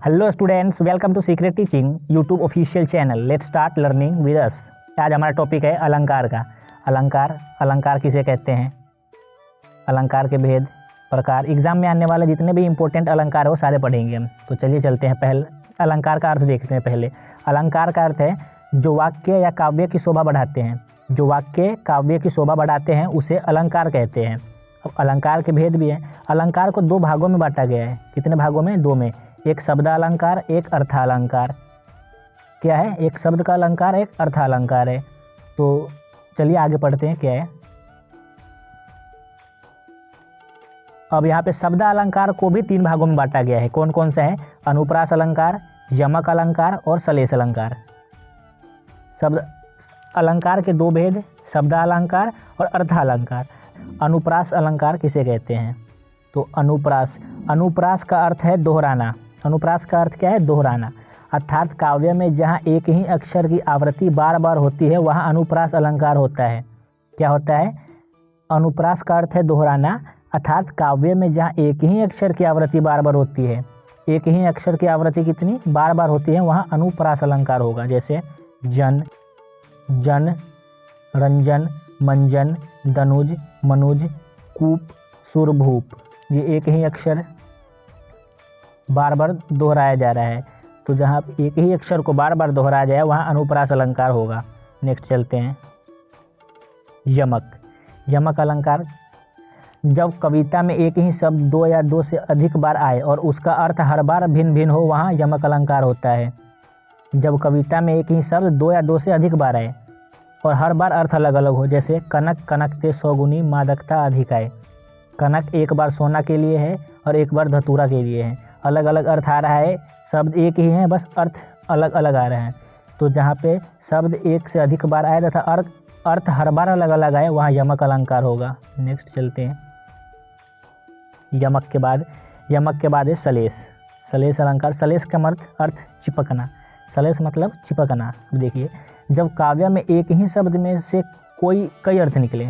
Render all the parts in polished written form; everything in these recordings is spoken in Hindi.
Hello students, welcome to secret teaching YouTube official channel. Let's start learning with us. आज हमारा टॉपिक है अलंकार का। अलंकार किसे कहते हैं, अलंकार के भेद, प्रकार। एग्जाम में आने वाले जितने भी इंपॉर्टेंट अलंकार है वो सारे पढ़ेंगे हम। तो चलिए चलते हैं। पहले अलंकार का अर्थ देखते हैं। पहले अलंकार का अर्थ है जो वाक्य या काव्य की शोभा बढ़ाते हैं। जो वाक्य काव्य की शोभा बढ़ाते हैं उसे अलंकार कहते हैं। अब अलंकार के भेद भी हैं। अलंकार को दो भागों में बांटा गया है। कितने भागों में? दो में। एक शब्दालंकार, एक अर्थालंकार। क्या है? एक शब्द का अलंकार, एक अर्थालंकार है। तो चलिए आगे पढ़ते हैं क्या है। अब यहाँ पे शब्दालंकार को भी तीन भागों में बांटा गया है। कौन कौन से हैं? अनुप्रास अलंकार, यमक अलंकार और सलेश अलंकार। शब्द अलंकार के दो भेद, शब्दालंकार और अर्थालंकार। अनुप्रास अलंकार किसे कहते हैं? तो अनुप्रास का अर्थ है दोहराना। अनुप्रास का अर्थ क्या है? दोहराना। अर्थात काव्य में जहाँ एक ही अक्षर की आवृत्ति बार बार होती है वहाँ अनुप्रास अलंकार होता है। क्या होता है? अनुप्रास का अर्थ है दोहराना। अर्थात काव्य में जहाँ एक ही अक्षर की आवृत्ति बार बार होती है, एक ही अक्षर की आवृत्ति कितनी बार बार होती है, वहाँ अनुप्रास अलंकार होगा। जैसे जन, रंजन, मंजन, दनुज, मनुज, कूप, सुरभूप। ये एक ही अक्षर बार बार दोहराया जा रहा है। तो जहाँ एक ही अक्षर को बार बार दोहराया जाए वहाँ अनुप्रास अलंकार होगा। नेक्स्ट चलते हैं। यमक अलंकार, जब कविता में एक ही शब्द दो या दो से अधिक बार आए और उसका अर्थ हर बार भिन्न भिन्न हो वहाँ यमक अलंकार होता है। जब कविता में एक ही शब्द दो या दो से अधिक बार आए और हर बार अर्थ अलग अलग हो। जैसे कनक, कनकते सौगुनी मादकता अधिक आए। कनक एक बार सोना के लिए है और एक बार धतूरा के लिए है। अलग अलग अर्थ आ रहा है, शब्द एक ही है, बस अर्थ अलग अलग आ रहे हैं। तो जहाँ पे शब्द एक से अधिक बार आए तथा अर्थ हर बार अलग अलग आए वहाँ यमक अलंकार होगा। नेक्स्ट चलते हैं। यमक के बाद है सलेश अलंकार। सलेश का अर्थ चिपकना। सलेश मतलब चिपकना। देखिए, जब काव्य में एक ही शब्द में से कई अर्थ निकले,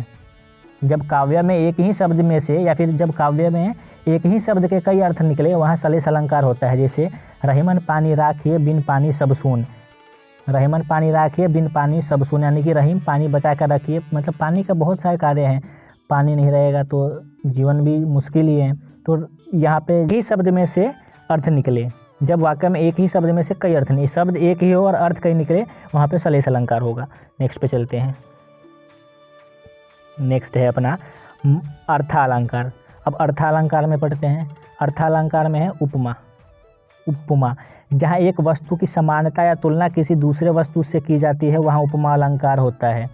जब काव्य में एक ही शब्द में से या फिर जब काव्य में एक ही शब्द के कई अर्थ निकले वहाँ सलेश अलंकार होता है। जैसे रहीमन पानी राखिए बिन पानी सब सून। रहीमन पानी राखिए बिन पानी सब सून, यानी कि रहीम पानी बचा कर रखिए। मतलब पानी का बहुत सारे कार्य हैं, पानी नहीं रहेगा तो जीवन भी मुश्किल ही है। तो यहाँ पे ही शब्द में से अर्थ निकले, जब वाक्य में एक ही शब्द में से कई अर्थ नहीं, शब्द एक ही हो और अर्थ कई निकले वहाँ पे सलेश अलंकार होगा। नेक्स्ट पे चलते हैं। नेक्स्ट है अपना अर्थालंकार। अब अर्थालंकार में पढ़ते हैं। अर्थालंकार में है उपमा। जहाँ एक वस्तु की समानता या तुलना किसी दूसरे वस्तु से की जाती है वहाँ उपमा अलंकार होता है।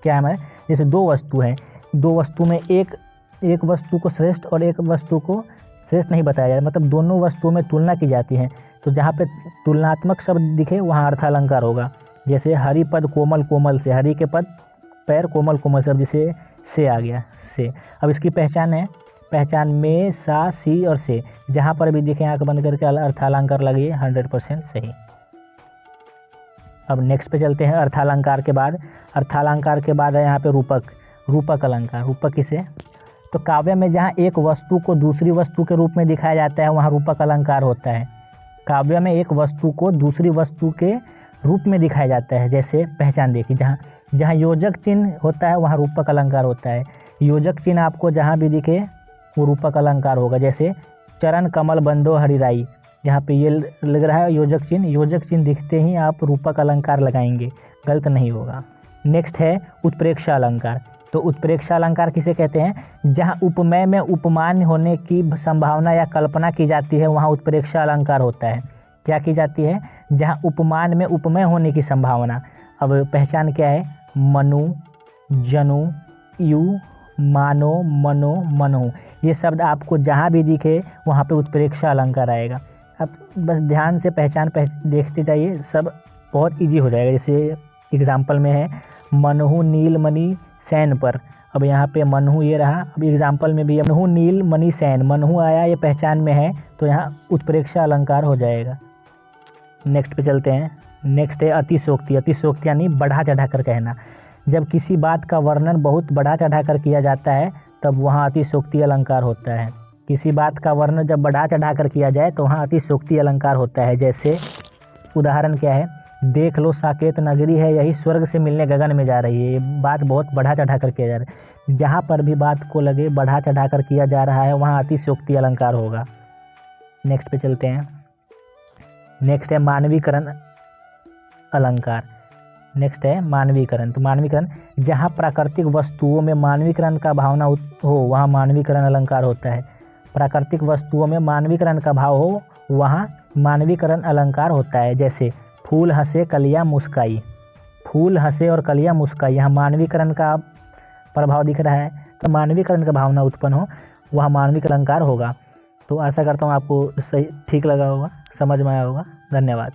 क्या है? जैसे दो वस्तु हैं, दो वस्तु में एक वस्तु को श्रेष्ठ और एक वस्तु को श्रेष्ठ नहीं बताया जाता, मतलब दोनों वस्तुओं में तुलना की जाती है। तो जहाँ पे तुलनात्मक शब्द दिखे वहाँ अर्थालंकार होगा। जैसे हरि पद कोमल से, हरि के पद पैर कोमल से, अब जिसे से आ गया से। अब इसकी पहचान में, सा, सी और से, जहाँ पर भी दिखे आंख बंद करके अर्थालंकार लगिए 100% सही। अब नेक्स्ट पे चलते हैं। अर्थालंकार के बाद है यहाँ पे रूपक अलंकार। रूपक किसे? तो काव्य में जहाँ एक वस्तु को दूसरी वस्तु के रूप में दिखाया जाता है वहाँ रूपक अलंकार होता है। काव्य में एक वस्तु को दूसरी वस्तु के रूप में दिखाया जाता है। जैसे पहचान देखिए, जहाँ योजक चिन्ह होता है वहाँ रूपक अलंकार होता है। योजक चिन्ह आपको जहाँ भी दिखे वो रूपक अलंकार होगा। जैसे चरण कमल बंदो हरिराई, यहाँ पे ये लग रहा है योजक चिन्ह दिखते ही आप रूपक अलंकार लगाएंगे, गलत नहीं होगा। नेक्स्ट है उत्प्रेक्षा अलंकार। तो उत्प्रेक्षा अलंकार किसे कहते हैं? जहाँ उपमेय में उपमान होने की संभावना या कल्पना की जाती है वहाँ उत्प्रेक्षा अलंकार होता है। क्या की जाती है? जहाँ उपमान में उपमेय होने की संभावना। अब पहचान क्या है? मनु, जनु, यू, मानो, मनो, मनो। ये शब्द आपको जहाँ भी दिखे वहाँ पे उत्प्रेक्षा अलंकार आएगा। अब बस ध्यान से पहचान देखते जाइए, सब बहुत इजी हो जाएगा। जैसे एग्जाम्पल में है मनहु नीलमणि सैन पर। अब यहाँ पे मनहु ये रहा, अब एग्जाम्पल में भी मनहु नीलमणि सैन, मनहु आया, ये पहचान में है तो यहाँ उत्प्रेक्षा अलंकार हो जाएगा। नेक्स्ट पे चलते हैं। नेक्स्ट है अतिशोक्ति। अतिशोक्ति यानी बढ़ा चढ़ा कर कहना। जब किसी बात का वर्णन बहुत बढ़ा चढ़ा कर किया जाता है तब वहाँ अतिशोक्ति अलंकार होता है। किसी बात का वर्णन जब बढ़ा चढ़ा कर किया जाए तो वहाँ अतिशयोक्ति अलंकार होता है। जैसे उदाहरण क्या है, देख लो साकेत नगरी है, यही स्वर्ग से मिलने गगन में जा रही है। ये बात बहुत बढ़ा चढ़ा कर किया जा रहा है। जहाँ पर भी बात को लगे बढ़ा चढ़ा कर किया जा रहा है वहाँ अतिशयोक्ति अलंकार होगा। नेक्स्ट पे चलते हैं। नेक्स्ट है मानवीकरण अलंकार। नेक्स्ट है मानवीकरण। तो मानवीकरण, जहाँ प्राकृतिक वस्तुओं में मानवीकरण का भावना हो वहाँ मानवीकरण अलंकार होता है। प्राकृतिक वस्तुओं में मानवीकरण का भाव हो वहाँ मानवीकरण अलंकार होता है। जैसे फूल हंसे कलियाँ मुस्काई, फूल हंसे और कलियाँ मुस्काई, यहाँ मानवीकरण का प्रभाव दिख रहा है, तो मानवीकरण का भावना उत्पन्न हो वह मानविक अलंकार होगा। तो आशा करता हूँ आपको सही ठीक लगा होगा, समझ में आया होगा। धन्यवाद।